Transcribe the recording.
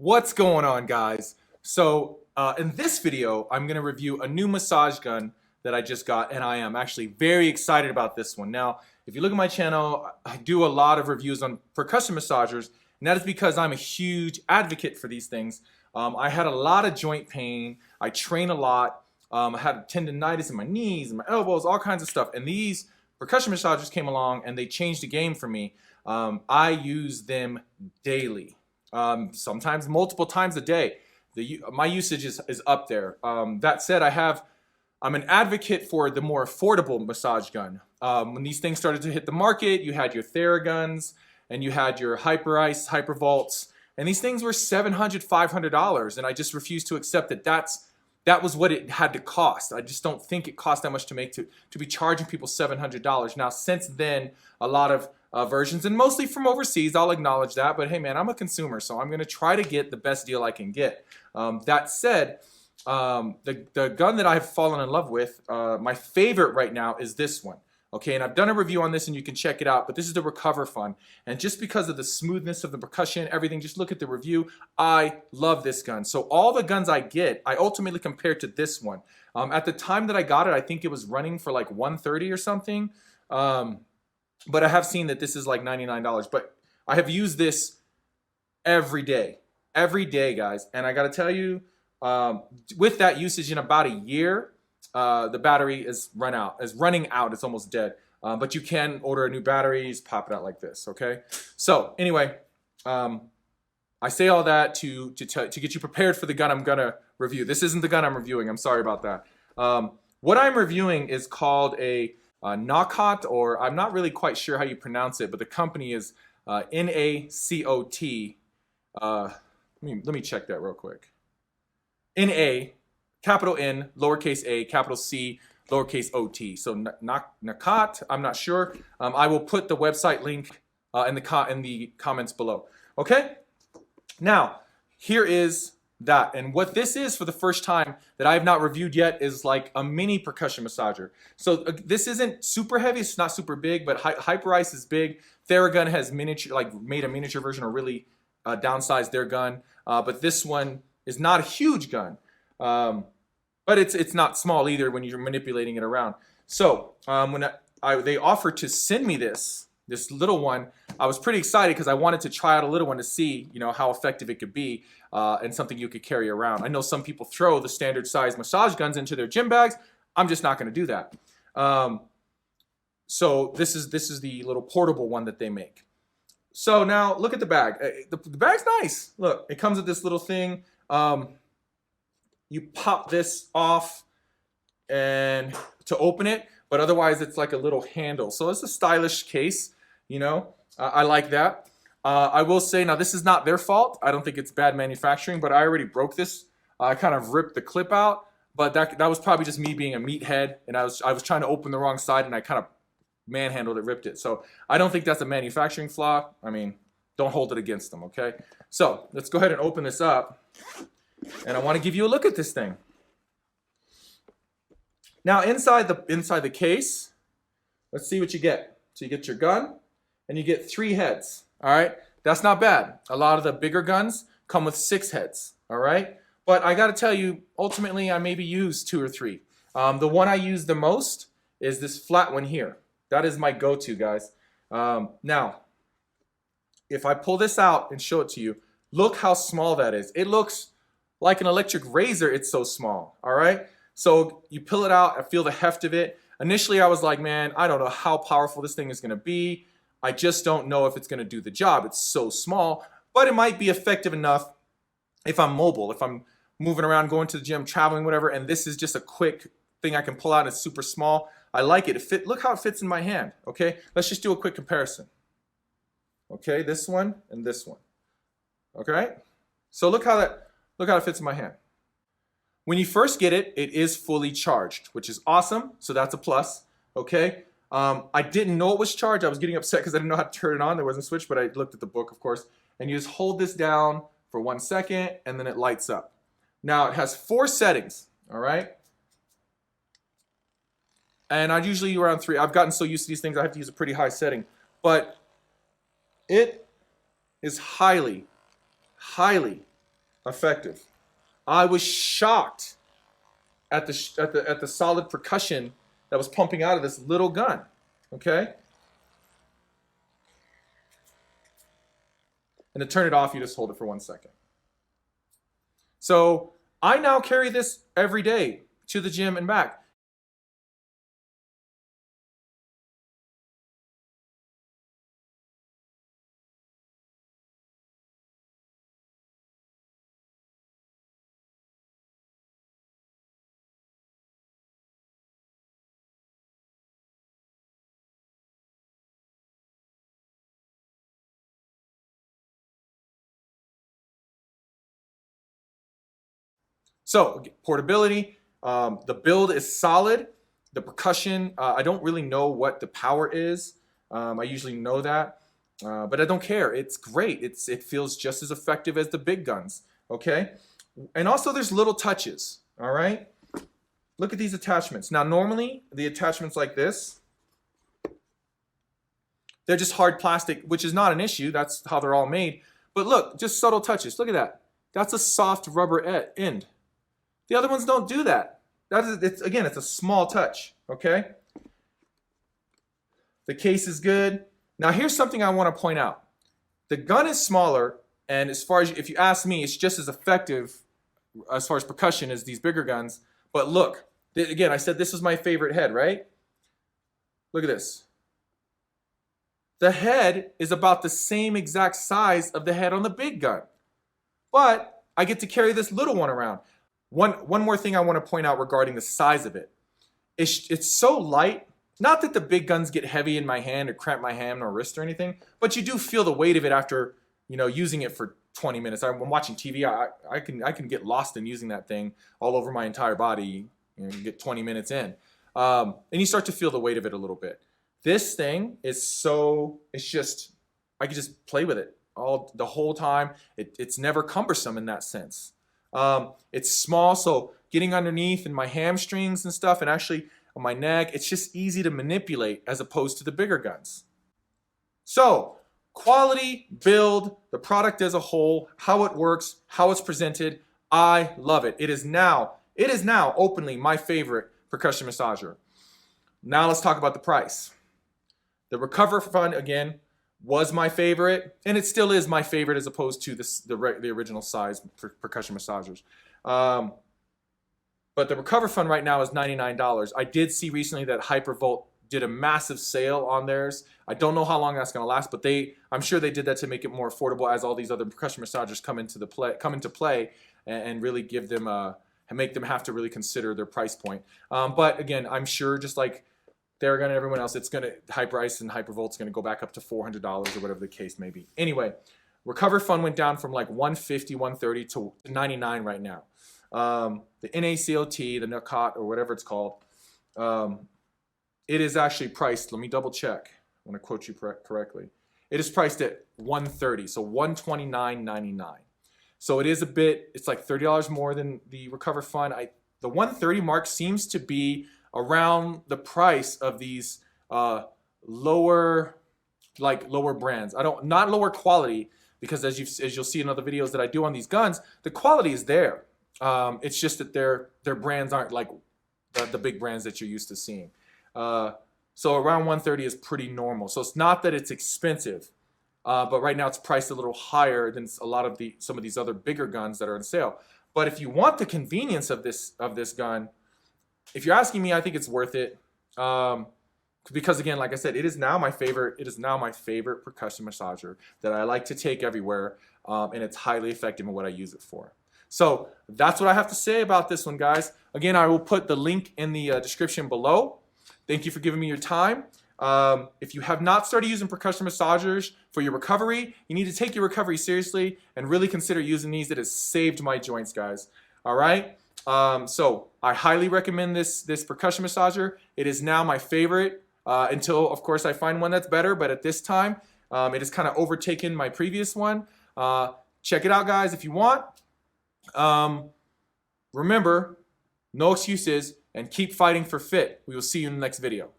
What's going on, guys? In this video, I'm going to review a new massage gun that I just got, and I am actually very excited about this one. Now, if you look at my channel, I do a lot of reviews on percussion massagers, and that is because I'm a huge advocate for these things. I had a lot of joint pain. I train a lot. I had tendonitis in my knees and my elbows, all kinds of stuff. And these percussion massagers came along, and they changed the game for me. I use them daily. Sometimes multiple times a day. My usage is up there. That said, I'm an advocate for the more affordable massage gun. When these things started to hit the market, you had your theraguns and you had your hypervolts, and these things were $700, $500, and I just refused to accept that was what it had to cost. I just don't think it cost that much to make to be charging people $700. Now, since then, a lot of versions, and mostly from overseas, I'll acknowledge that, but hey man, I'm a consumer, so I'm gonna try to get the best deal I can get. That said, the gun that I've fallen in love with, my favorite right now is this one. Okay, and I've done a review on this and you can check it out, but this is the Recover Fun. And just because of the smoothness of the percussion, everything, just look at the review. I love this gun. So all the guns I get, I ultimately compare to this one. At the time that I got it, I think it was running for like $130 or something. But I have seen that this is like $99. But I have used this every day, guys. And I gotta tell you, with that usage in about a year, the battery is running out. It's almost dead. But you can order a new battery, just pop it out like this, okay? So anyway, I say all that to get you prepared for the gun I'm gonna review. This isn't the gun I'm reviewing. I'm sorry about that. What I'm reviewing is called a NaCot, or I'm not really quite sure how you pronounce it, but the company is NaCot. Let me check that real quick. NA, capital N, lowercase a, capital C, lowercase ot. So NaCot, I'm not sure. I will put the website link in the comments below. Okay? Now, here is that. And what this is, for the first time that I have not reviewed yet, is like a mini percussion massager. So this isn't super heavy, it's not super big, but Hyperice is big. Theragun has made a miniature version, or really downsized their gun. But this one is not a huge gun. But it's not small either when you're manipulating it around. So when they offered to send me this little one, I was pretty excited because I wanted to try out a little one to see, how effective it could be, and something you could carry around. I know some people throw the standard size massage guns into their gym bags. I'm just not going to do that. So this is the little portable one that they make. So now look at the bag. The bag's nice. Look, it comes with this little thing. You pop this off and to open it, but otherwise it's like a little handle. So it's a stylish case, I like that. I will say, now this is not their fault. I don't think it's bad manufacturing, but I already broke this. I kind of ripped the clip out, but that was probably just me being a meathead, and I was trying to open the wrong side, and I kind of manhandled it, ripped it. So I don't think that's a manufacturing flaw. I mean, don't hold it against them, okay? So let's go ahead and open this up. And I want to give you a look at this thing. Now inside the case, let's see what you get. So you get your gun, and you get 3 heads. All right, that's not bad. A lot of the bigger guns come with 6 heads. All right, but I got to tell you, ultimately I maybe use 2 or 3. The one I use the most is this flat one here. That is my go-to, guys. Now, if I pull this out and show it to you, look how small that is. It looks like an electric razor, it's so small, all right? So you pull it out, I feel the heft of it. Initially, I was like, man, I don't know how powerful this thing is gonna be. I just don't know if it's gonna do the job. It's so small, but it might be effective enough if I'm mobile, if I'm moving around, going to the gym, traveling, whatever, and this is just a quick thing I can pull out, and it's super small. I like it. Look how it fits in my hand, okay? Let's just do a quick comparison. Okay, this one and this one, okay? So look how it fits in my hand. When you first get it, it is fully charged, which is awesome. So that's a plus, okay? I didn't know it was charged. I was getting upset because I didn't know how to turn it on. There wasn't a switch, but I looked at the book, of course. And you just hold this down for 1 second, and then it lights up. Now, it has 4 settings, all right? And I usually use around 3. I've gotten so used to these things, I have to use a pretty high setting. But it is highly, highly effective. I was shocked at the solid percussion that was pumping out of this little gun. Okay? And to turn it off, you just hold it for 1 second. So I now carry this every day to the gym and back. So portability, the build is solid. The percussion, I don't really know what the power is. I usually know that, but I don't care. It's great. It feels just as effective as the big guns. Okay, and also there's little touches. All right, look at these attachments. Now normally the attachments like this, they're just hard plastic, which is not an issue. That's how they're all made. But look, just subtle touches. Look at that. That's a soft rubber end. The other ones don't do that. Again, it's a small touch, okay? The case is good. Now here's something I want to point out. The gun is smaller, and as far as, if you ask me, it's just as effective as far as percussion as these bigger guns. But look, again, I said this was my favorite head, right? Look at this. The head is about the same exact size of the head on the big gun. But I get to carry this little one around. One more thing I want to point out regarding the size of it. It's so light. Not that the big guns get heavy in my hand or cramp my hand or wrist or anything, but you do feel the weight of it after, you know, using it for 20 minutes. I'm watching TV. I can get lost in using that thing all over my entire body. You know, you get 20 minutes in, and you start to feel the weight of it a little bit. This thing is it's just, I can just play with it the whole time. It's never cumbersome in that sense. It's small, so getting underneath in my hamstrings and stuff, and actually on my neck, it's just easy to manipulate as opposed to the bigger guns. So, quality, build, the product as a whole, how it works, how it's presented, I love it. It is now openly my favorite percussion massager. Now let's talk about the price. The Recover Fund, again, was my favorite, and it still is my favorite as opposed to the original size percussion massagers. But the Recover Fund right now is $99. I did see recently that Hypervolt did a massive sale on theirs. I don't know how long that's going to last, but I'm sure they did that to make it more affordable as all these other percussion massagers come into play and really give them and make them have to really consider their price point. But again, I'm sure just like theragun and everyone else, Hyperice and Hypervolt's going to go back up to $400 or whatever the case may be. Anyway, Recover Fund went down from like $150, $130 to $99 right now. The NaCot, the NaCot, or whatever it's called, it is actually priced, let me double check, I want to quote you correctly. It is priced at $130, so $129.99. So it is it's like $30 more than the Recover Fund. The $130 mark seems to be around the price of these lower brands. Not lower quality, because as you'll see in other videos that I do on these guns, the quality is there. It's just that their brands aren't like the big brands that you're used to seeing. So around $130 is pretty normal. So it's not that it's expensive, but right now it's priced a little higher than a lot of some of these other bigger guns that are on sale. But if you want the convenience of this gun, if you're asking me, I think it's worth it. Because again, like I said, it is now my favorite percussion massager that I like to take everywhere, and it's highly effective in what I use it for. So that's what I have to say about this one, guys. Again, I will put the link in the description below. Thank you for giving me your time. If you have not started using percussion massagers for your recovery, you need to take your recovery seriously and really consider using these. It has saved my joints, guys. All right. So I highly recommend this percussion massager. It is now my favorite until, of course, I find one that's better. But at this time, it has kind of overtaken my previous one. Check it out, guys, if you want. Remember, no excuses, and keep fighting for fit. We will see you in the next video.